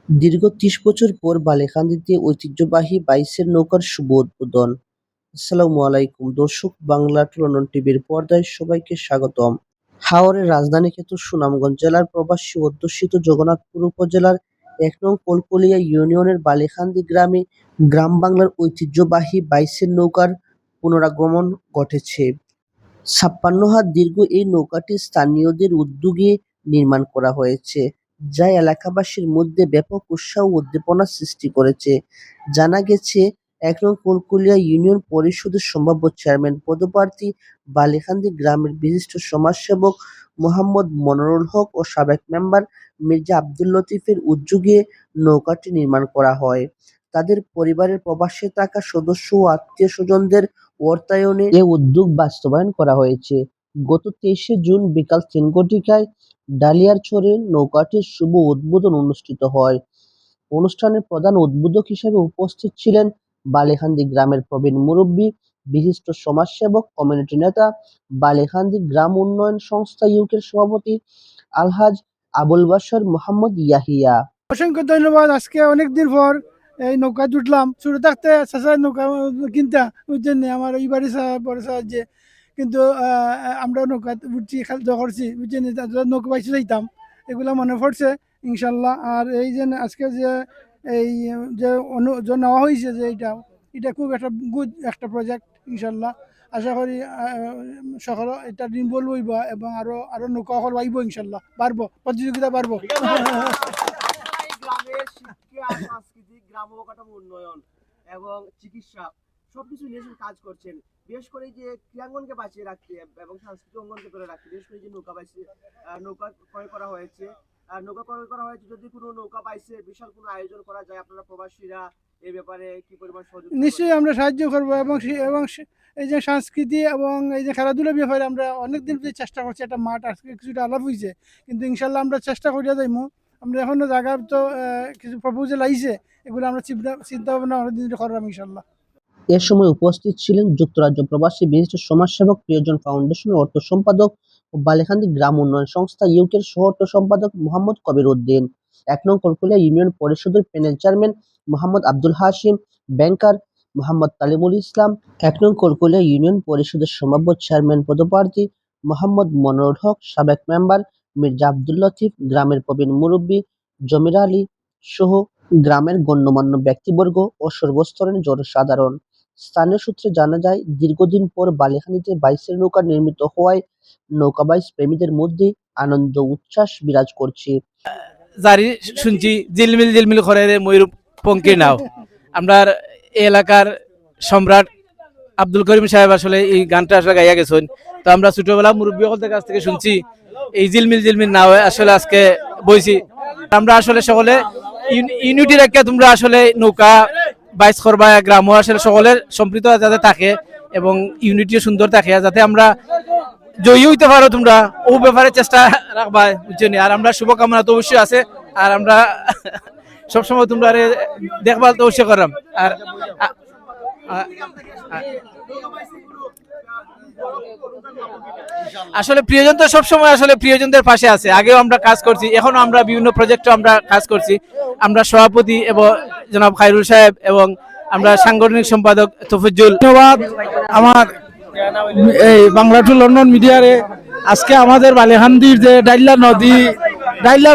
দীর্ঘ ৩০ বছর পর বালিখান্দিতে ঐতিহ্যবাহী বাইচের নৌকার শুভ উদ্বোধন। আসসালামু আলাইকুম দর্শক, বাংলা টু লন্ডন টিভির পর্দায় সবাইকে স্বাগতম। হাওরের রাজধানী খ্যাত সুনামগঞ্জ জেলার প্রবাসী অধ্যুষিত জগন্নাথপুর উপজেলার ১ নং কলকলিয়া ইউনিয়নের বালিখান্দি গ্রামে গ্রাম বাংলার ঐতিহ্যবাহী বাইচের নৌকার পুনরাগমন ঘটেছে। ৫৬ হাত দীর্ঘ এই নৌকাটি স্থানীয়দের উদ্যোগে নির্মাণ করা হয়েছে, যা এলাকাবাসীর মধ্যে ব্যাপক উৎসাহ ও উদ্দীপনা সৃষ্টি করেছে। জানা গেছে, ১ নং কলকলিয়া ইউনিয়ন পরিষদের সম্ভাব্য চেয়ারম্যান পদপ্রার্থী বালিখান্দি গ্রামের বিশিষ্ট সমাজসেবক মোহাম্মদ মনোয়ারুল হক ও সাবেক মেম্বার মির্জা আব্দুল লতিফের উদ্যোগে নৌকাটি নির্মাণ করা হয়। তাদের পরিবারের প্রবাসে থাকা সদস্য ও আত্মীয়-স্বজনদের অর্থায়নে এ উদ্যোগ বাস্তবায়ন করা হয়েছে। গত ২৩শে জুন বিকাল ৩ ঘটিকায় ডালিয়ারচরে নৌকাটির শুভ উদ্বোধন অনুষ্ঠিত হয়। অনুষ্ঠানে প্রধান উদ্বোধক হিসেবে উপস্থিত ছিলেন বালিখান্দি গ্রামের প্রবীণ মুরব্বী, বিশিষ্ট সমাজসেবক, কমিউনিটি নেতা, বালিখান্দি গ্রাম উন্নয়ন সংস্থা ইউকের সভাপতি আলহাজ আবুল বাশার মোহাম্মদ ইয়াহিয়া। অসংখ্য ধন্যবাদ। আজকে অনেকদিন পর এই নৌকা জুটলাম। ছোট থাকতে চাষার নৌকা কিনতা বুঝছেন, আমার এই বাড়ি বড় সাহায্যে কিন্তু আমরা নৌকা উঠছি, খেলতে করছি বুঝছেন, নৌকা পাইছি যাইতাম, এগুলো মনে পড়ছে ইনশাল্লাহ। আর এই যে আজকে যে এই যে নেওয়া হয়েছে, যে এটা খুব একটা গুড একটা প্রজেক্ট ইনশাল্লাহ। আশা করি সকল এটা ইনভলভ হইব এবং আরো নৌকা হল আইব ইনশাল্লাহ, বাড়বো, প্রতিযোগিতা বাড়বো। গ্রামের শিক্ষা, সাংস্কৃতিক, গ্রাম অবকাঠামো উন্নয়ন এবং চিকিৎসা সবকিছু নিয়ে কাজ করছেন। বিশেষ করে যে ক্রীড়াঙ্গনকে বাঁচিয়ে রাখতে এবং সাংস্কৃতিক অঙ্গনকে ধরে রাখতে, বিশেষ করে যে নৌকা ক্রয় করা হয়েছে। যদি কোনো নৌকা বাইছে বিশাল কোনো আয়োজন করা যায়, আপনারা প্রবাসীরা এই ব্যাপারে কি পরিমাণ সহযোগিতা? নিশ্চয়ই আমরা সাহায্য করবো এবং এই যে সংস্কৃতি এবং এই যে খেলাধুলার ব্যাপারে আমরা অনেকদিন চেষ্টা করছি। একটা মাঠ আজকে কিছুটা আলাপ হয়েছে, কিন্তু ইনশাল্লাহ আমরা চেষ্টা করিয়া যাইমু। আমরা এখনো জায়গা তো কিছু প্রপোজাল আইছে, এগুলো আমরা চিন্তা ভাবনা অনেকদিন করলাম ইনশাল্লাহ। এ সময় উপস্থিত ছিলেন যুক্তরাজ্য প্রবাসী বিশিষ্ট সমাজসেবক, প্রিয়জন ফাউন্ডেশনের অর্থ সম্পাদক ও বালিখান্দি গ্রাম উন্নয়ন সংস্থা ইউকের সহ অর্থ সম্পাদক মোহাম্মদ কবির উদ্দিন, ১ নং কলকলিয়া ইউনিয়ন পরিষদের প্যানেল চেয়ারম্যান মোহাম্মদ আব্দুল হাশিম, ব্যাংকার মোহাম্মদ তালিমুল ইসলাম, ১ নং কলকলিয়া ইউনিয়ন পরিষদের সম্ভাব্য চেয়ারম্যান পদপ্রার্থী মোহাম্মদ মনোয়ারুল হক, সাবেক মেম্বার মির্জা আব্দুল লতিফ, গ্রামের প্রবীণ মুরব্বী জমির আলী সহ গ্রামের গণ্যমান্য ব্যক্তিবর্গ ও সর্বস্তরের জনসাধারণ। স্থানীয় সূত্রে জানা যায়, দীর্ঘদিন পর বালিখান্দিতে বাইচের নৌকা নির্মিত হওয়ায় নৌকাবাইচ প্রেমীদের মধ্যে আনন্দ উচ্ছ্বাস বিরাজ করছে। জারি শুনছি জিলমিল জিলমিল করে ময়ূর পঙ্কি নাও। আমরা এলাকার সম্রাট আব্দুল করিম সাহেব আসলে এই গানটা আসলে গাইয়া গেছেন। তো আমরা ছোটবেলা মুরব্বীদের কাছ থেকে শুনছি এই জিলমিল জিলমিল নাও আসলে আজকে বইছি। আমরা আসলে সকলে ইউনিটি রেখে তোমরা আসলে নৌকা বাইচ করবা, গ্রামও আসলে সকলের সম্পৃক্ত যাতে থাকে এবং ইউনিটিও সুন্দর থাকে, যাতে আমরা জয়ী হইতে পারো। তোমরা ও ব্যাপারে চেষ্টা রাখবা বুঝছো। আর আমরা শুভকামনা তো অবশ্যই আছে, আর আমরা সবসময় তোমরা দেখভাল তো অবশ্যই করাম। আর আসলে প্রিয়জন তো সবসময় আসলে প্রিয়জনদের পাশে আছে। আগেও আমরা কাজ করছি, এখনো আমরা বিভিন্ন প্রজেক্টে আমরা কাজ করছি। আমরা সভাপতি এবং জনাব খায়রুল সাহেব এবং আমরা সাংগঠনিক সম্পাদক তফিজুল। ধন্যবাদ আমার এই বাংলা টু লন্ডন মিডিয়ারে। আজকে আমাদের বালিখান্দির যে ডাইলা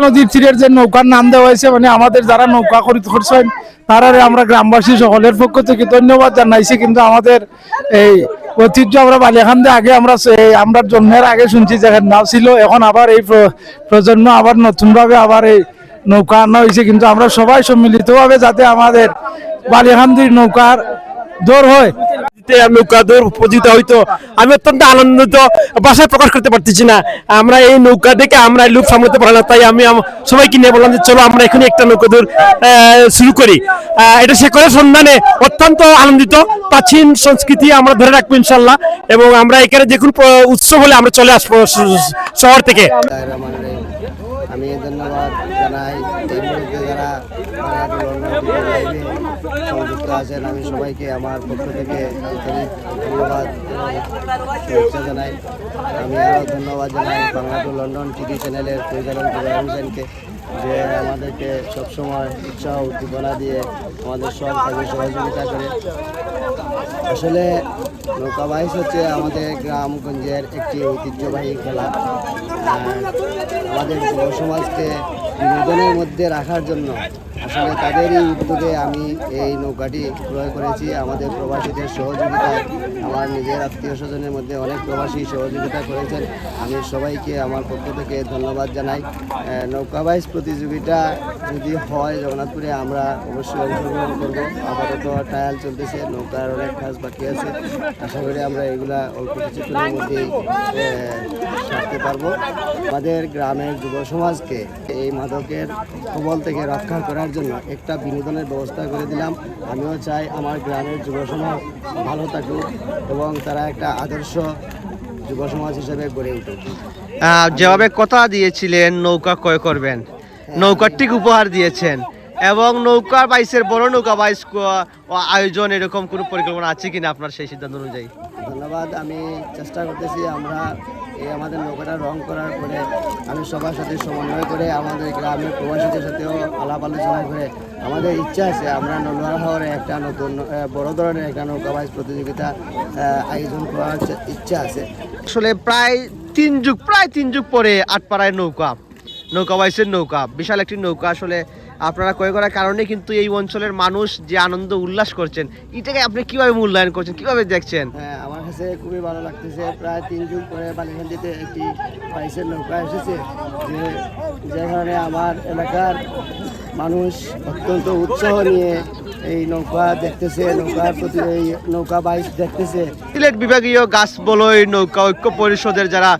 নদীর তীরের যে নৌকার নাম দেওয়া হয়েছে, মানে আমাদের যারা নৌকা করছেন তারা আমরা গ্রামবাসী সকলের পক্ষ থেকে ধন্যবাদ জানাইছি। কিন্তু আমাদের এই ঐতিহ্য আমরা বালিখান্দি আগে আমরা জন্মের আগে শুনছি যে নাও ছিল, এখন আবার এই প্রজন্ম আবার নতুনভাবে আবার এই নৌকা আনা হয়েছে। কিন্তু আমরা সবাই সম্মিলিতভাবে যাতে আমাদের বালিখান্দির নৌকার দৌড় হয়, নৌকা দৌড় প্রতিযোগিতা হইতো, আমি অত্যন্ত আনন্দিত, ভাষায় প্রকাশ করতে পারতেছি না। আমরা এই নৌকা দেখে আমরা লোক সামলাতে পারি না, তাই আমি সবাইকে নিয়ে বললাম যে চলো আমরা এখানে একটা নৌকা দৌড় শুরু করি। এটা শেখরের সন্ধানে অত্যন্ত আনন্দিত। প্রাচীন সংস্কৃতি আমরা ধরে রাখবো ইনশাল্লাহ, এবং আমরা এখানে যে কোনো উৎসব হলে আমরা চলে আসবো শহর থেকে। আমি ধন্যবাদ জানাই যারা সংযুক্ত আছেন। আমি সবাইকে আমার পক্ষ থেকে আন্তরিক ধন্যবাদ শুভেচ্ছা জানাই। আমি আরও ধন্যবাদ জানাই বাংলা টু লন্ডন টিভি চ্যানেলের পরিচালক হোসেনকে। যে আমাদেরকে সবসময় উৎসাহ উদ্দীপনা দিয়ে আমাদের সব কাজে সহযোগিতা করে। আসলে নৌকা বাইচ হচ্ছে আমাদের গ্রামগঞ্জের একটি ঐতিহ্যবাহী খেলা। আমাদের যুব সমাজকে বিনোদনের মধ্যে রাখার জন্য আসলে তাদেরই উদ্যোগে আমি এই নৌকাটি ক্রয় করেছি। আমাদের প্রবাসীদের সহযোগিতায়, আমার নিজের আত্মীয় স্বজনের মধ্যে অনেক প্রবাসী সহযোগিতা করেছেন। আমি সবাইকে আমার পক্ষ থেকে ধন্যবাদ জানাই। নৌকা বাইচ প্রতিযোগিতা যদি হয় জগন্নাথপুরে, আমরা অবশ্যই অংশগ্রহণ করব। আপাতত ট্রায়াল চলতেছে, নৌকার অনেক কাজ বাকি আছে। আশা করি আমরা এগুলা অল্প কিছুক্ষণের মধ্যেই সারতে পারবো। আমাদের গ্রামের যুব সমাজকে এই মাদকের কবল থেকে রক্ষা করার জন্য একটা বিনোদনের ব্যবস্থা করে দিলাম। আমিও চাই আমার গ্রামের যুব সমাজ ভালো থাকুক এবং তারা একটা আদর্শ যুব সমাজ হিসেবে গড়ে উঠুক। যেভাবে কথা দিয়েছিলেন নৌকা ক্রয় করবেন, নৌকার ঠিক উপহার দিয়েছেন, এবং নৌকা বাইচের বড় নৌকা বাইচ আয়োজন এরকম কোনো পরিকল্পনা আছে কিনা আপনার সেই সিদ্ধান্ত অনুযায়ী? ধন্যবাদ। আমি চেষ্টা করতেছি আমরা এই আমাদের নৌকাটা রং করার পরে আমি সবার সাথে সমন্বয় করে আমাদের গ্রামের প্রবাসীদের সাথেও আলাপ আলোচনা করে আমাদের ইচ্ছা আছে আমরা নলুয়ার হাওরে একটা নতুন বড় ধরনের একটা নৌকা বাইচ প্রতিযোগিতা আয়োজন করার ইচ্ছা আছে। আসলে প্রায় তিন যুগ পরে আটপাড়ায় নৌকা বাইচের নৌকা, বিশাল একটি নৌকা আসলে আপনারা ক্রয় করার কারণে কিন্তু এই অঞ্চলের মানুষ যে আনন্দ উল্লাস করছেন, এটাকে আপনি কিভাবে মূল্যায়ন করছেন, কিভাবে দেখছেন? হ্যাঁ, আমার কাছে খুবই ভালো লাগতেছে। প্রায় 3 যুগ পরে বালিখান্দিতে একটি বাইচের নৌকা এসেছে, যে কারণে আমার এলাকার মানুষ অত্যন্ত উৎসাহ নিয়ে এই নৌকা দেখতেছে, নৌকার প্রতি এই নৌকা বাইচ দেখতেছে। সিলেট বিভাগীয় গাছ বলই নৌকা ঐক্য পরিষদের যারা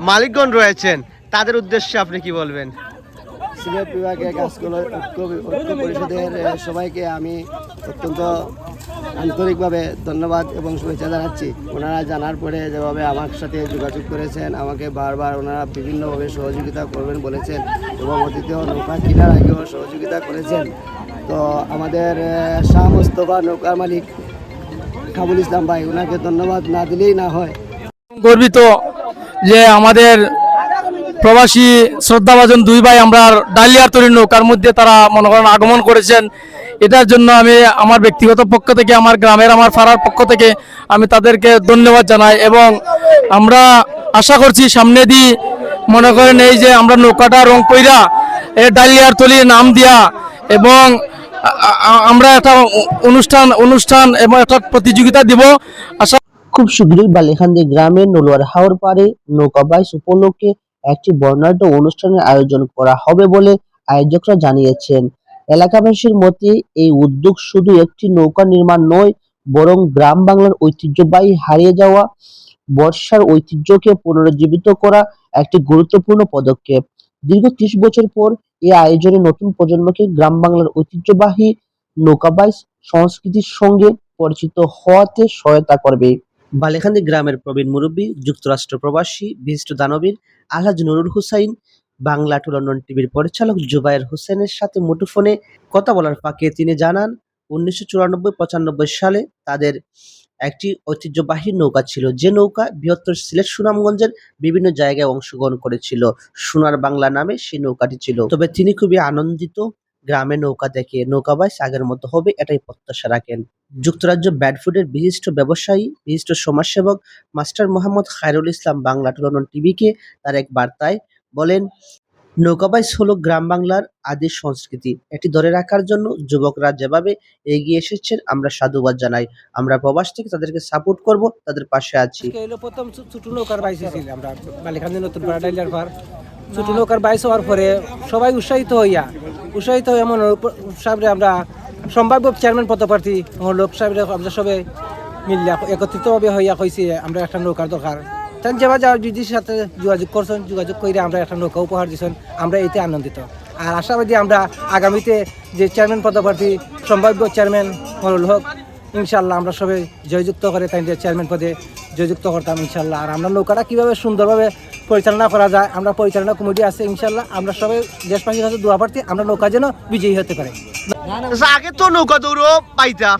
মালিকগণ রয়েছেন তাদের উদ্দেশ্যে আপনি কি বলবেন? সিলেট বিভাগের গাছগুলো ঐক্য পরিষদের সবাইকে আমি অত্যন্ত আন্তরিকভাবে ধন্যবাদ এবং শুভেচ্ছা জানাচ্ছি। ওনারা জানার পরে যেভাবে আমার সাথে যোগাযোগ করেছেন, আমাকে বারবার ওনারা বিভিন্নভাবে সহযোগিতা করবেন বলেছেন এবং অতীতেও নৌকা কেনার আগেও সহযোগিতা করেছেন। তো আমাদের শাহ মোস্তফা নৌকার মালিক কাবুল ইসলাম ভাই, ওনাকে ধন্যবাদ না দিলেই না হয়। গর্বিত যে আমাদের প্রবাসী শ্রদ্ধাভাজন দুই ভাই আমরা ডালিয়ার তৈরি নৌকার মধ্যে তারা মনে করেন আগমন করেছেন। এটার জন্য আমি আমার ব্যক্তিগত পক্ষ থেকে, আমার গ্রামের, আমার পাড়ার পক্ষ থেকে আমি তাদেরকে ধন্যবাদ জানাই এবং আমরা আশা করছি সামনে দিয়ে মনে করেন এই যে আমরা নৌকাটা রং কইরা ডালিয়ার তৈরি নাম দিয়া এবং আমরা একটা অনুষ্ঠান এবং একটা প্রতিযোগিতা দিব। আশা খুব শীঘ্রই বালিখান্দি গ্রামের নলুয়ার হাওর পাড়ে নৌকা বাইচ উপলক্ষে একটি বর্ণাঢ্য অনুষ্ঠানের আয়োজন করা হবে বলে আয়োজকরা জানিয়েছেন। এলাকাবাসীর মতে এই উদ্যোগ শুধু একটি নৌকা নির্মাণ নয়, বরং গ্রাম বাংলার ঐতিহ্যবাহী হারিয়ে যাওয়া বর্ষার ঐতিহ্যকে পুনরুজ্জীবিত করা একটি গুরুত্বপূর্ণ পদক্ষেপ। দীর্ঘ 30 বছর পর এই আয়োজনে নতুন প্রজন্মকে গ্রাম বাংলার ঐতিহ্যবাহী নৌকা বাইচ সংস্কৃতির সঙ্গে পরিচিত হওয়াতে সহায়তা করবে। বালিখান্দি গ্রামের প্রবীণ মুরব্বী, যুক্তরাষ্ট্র প্রবাসী, বিশিষ্ট দানবীর আলহাজ নুরুল হুসাইন বাংলা টু লন্ডন টিভির পরিচালক জুবায়ের হোসেনের সাথে মুঠোফোনে কথা বলার ফাঁকে তিনি জানান, 1994-95 সালে তাদের একটি ঐতিহ্যবাহী নৌকা ছিল, যে নৌকা বৃহত্তর সিলেট সুনামগঞ্জের বিভিন্ন জায়গায় অংশগ্রহণ করেছিল। সোনার বাংলা নামে সেই নৌকাটি ছিল। তবে তিনি খুবই আনন্দিত গ্রামে নৌকা দেখে, নৌকা বাইচ আগের মতো হবে এটাই প্রত্যাশা রাখেন। যুক্তরাজ্য ব্যাডফুডের বিশিষ্ট ব্যবসায়ী, বিশিষ্ট সমাজসেবক master Mohammad Khairul Islam Bangla to London টিভিকে তার এক বার্তায় বলেন, নৌকা বাইচ হলো গ্রাম বাংলার আদি সংস্কৃতি। এটি ধরে রাখার জন্য যুবকরা যেভাবে এগিয়ে এসেছেন আমরা সাধুবাদ জানাই। আমরা প্রবাস থেকে তাদেরকে সাপোর্ট করব, তাদের পাশে আছি। প্রথম ছোট নৌকার বাইচ ছিল, আমরা বালিখান্দি নতুন পাড়া ডাইলার পার ছোট নৌকার বাইচ হওয়ার পরে সবাই উৎসাহিত হয়ে এমন সাহেবরে আমরা সম্ভাব্য চেয়ারম্যান পদপ্রার্থী লোক সাহেবরে আমরা সবাই মিললে একত্রিতভাবে হইয়া কইছি আমরা একটা নৌকার দরকার। তাই যেভাবে যাওয়ার দিদির সাথে যোগাযোগ করে আমরা একটা নৌকা উপহার দিচ্ছেন, আমরা এতে আনন্দিত। আর আশাবাদী আমরা আগামীতে যে চেয়ারম্যান পদপ্রার্থী সম্ভাব্য চেয়ারম্যান হল হোক, ইনশাল্লাহ আমরা সবাই জয়যুক্ত করে তাই চেয়ারম্যান পদে জয়যুক্ত করতাম ইনশাল্লাহ। আর আমরা নৌকাটা কীভাবে সুন্দরভাবে পরিচালনা করা যায়, আমরা পরিচালনা কমিটি আছে ইনশাল্লাহ। আমরা সবাই দেশবাসীর কাছে দোয়া প্রার্থী আমরা নৌকা যেন বিজয়ী হতে পারে। আগে তো নৌকা দৌড়ও পাইতা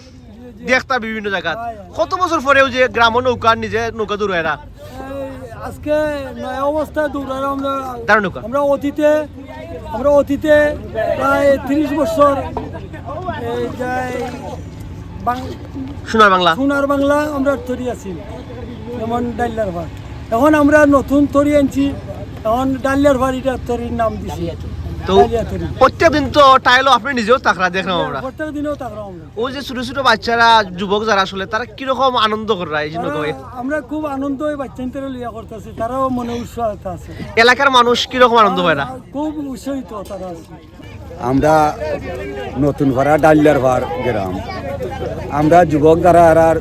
দেখতা বিভিন্ন জায়গা, কত বছর পরেও যে গ্রাম নৌকা নিজে নৌকা দৌড় আজকে নয়া অবস্থায় দৌড়ানো আমরা তার নৌকা অতীতে আমরা অতীতে প্রায় 30 বছর এই সোনার বাংলা সোনার বাংলা আমরা তৈরি আছি, যেমন ডাইলার ভাট। এখন আমরা নতুন তৈরি আনছি, এখন ডাইলার ভাট এটা তৈরির নাম দিছি। তো প্রত্যেকদিন তো টাইলও আপনি নিজেও তাকরা দেখলাম আমরা, প্রত্যেক দিনও তাকরা আমরা। ওই যে ছোট ছোট বাচ্চারা যুবক যারা আসলে তারা কিরকম আনন্দ করে এই জন্য আমরা খুব আনন্দ ওই বাচ্চাদের লিয়া করতেছি, তারাও মনে উৎসাহ আছে। এলাকার মানুষ কিরকম আনন্দ হয় না? খুব উৎসাহিত তারা আছে। আমরা নতুন ভাড়া ডাইলার ভার গ্রাম, আমরা যুবক দ্বারা আর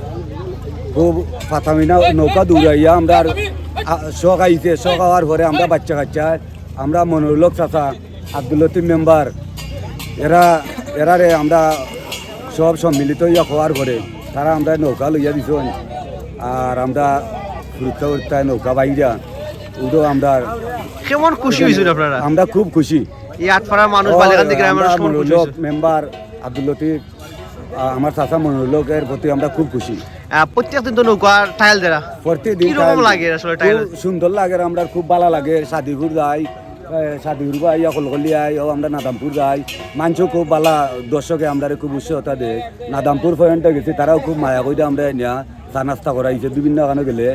খুব ফাতামিনা নৌকা দৌড়াইয়া আমরা শখ আইছে, শখ হওয়ার পরে আমরা বাচ্চা কাচ্চা আমরা মনোরলোক চাচা আব্দুল লতিফ মেম্বার এরারে আমরা সব সম্মিলিত ইয়া হওয়ার পরে তারা আমরা নৌকা লইয়া দিছেন, আর আমরা ঘুরতে ঘুরতে নৌকা বাইরা উঠো আমরা কেমন খুশি হয়েছেন আপনারা? আমরা খুব খুশি। এই আটপাড়ার মানুষ বালিকান্দি গ্রামের মানুষ কেমন খুশি হয়েছে? মেম্বার আব্দুল লতিফ আমার চাচা মনোরলোকের প্রতি আমরা খুব খুশি। প্রত্যেকদিন তো নৌকা টাইল দেরা প্রতিদিন কিরকম লাগে আসলে টাইল? খুব সুন্দর লাগে, আমরা খুব ভালো লাগে। সাদিপুর যাই, সাদিপুর বা ইয়া কলকলি আই, ও আমরা নাদামপুর যাই, মানুষও খুব ভালো, দর্শকে আমরা খুব উৎসাহতা দেয়। নাদামপুর পর্যন্ত গেছি, তারাও খুব মায়া করে আমরা নিয়া চা নাস্তা করাইছে। বিভিন্ন কারণে গেলে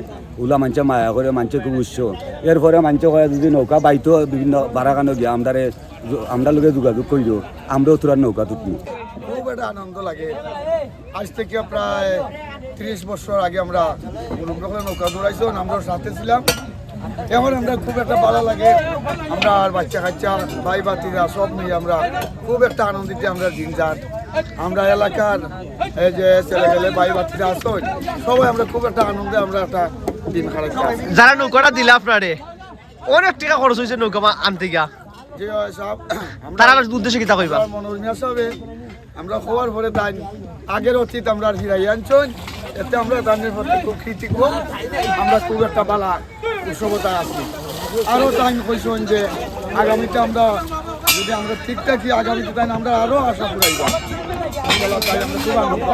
ওলা মানুষে মায়া করে, মানুষে খুব উৎসাহ। এরপরে মানুষে কয়ে যদি নৌকা বাইতো বিভিন্ন বাড়া কানো গিয়া আমরা লোকে যোগাযোগ করি, আমরাও তোরা নৌকা তুটি। খুব একটা আনন্দ লাগে। আজ থেকে প্রায় 30 বছর আগে আমরা নৌকা দৌড়াইছো, আমরাও সাথে ছিলাম। এখন আমরা খুব একটা ভালো লাগে, আমরা আর বাচ্চা কাচ্চা ভাই বাতিরা সব নিয়ে আমরা খুব একটা আনন্দিত আমরা দিন যান। আমরা এলাকার এই যে ছেলে গেলে ভাই বাতিরা আসো, সবাই আমরা খুব একটা আনন্দে আমরা একটা দিন খারাপ। যারা নৌকাটা দিলে আপনারে অনেক টাকা খরচ হয়েছে নৌকা আনতে গিয়া, যে সব তারা উদ্দেশ্যে কিতা কইবা? মনোরঞ্জন সবে আমরা খবর পরে তাই আগের অতীত আমরা ফিরাই আনছন, এতে আমরা দানের প্রতি খুব কৃতজ্ঞ। আমরা খুব একটা বালা উৎসবতা আছি। আরও তাই কইছেন যে আগামীতে আমরা যদি আমরা ঠিকঠাকই আগামীতে তাই আমরা আরও আশা করাইবা। তাই আমরা খুব আনন্দ।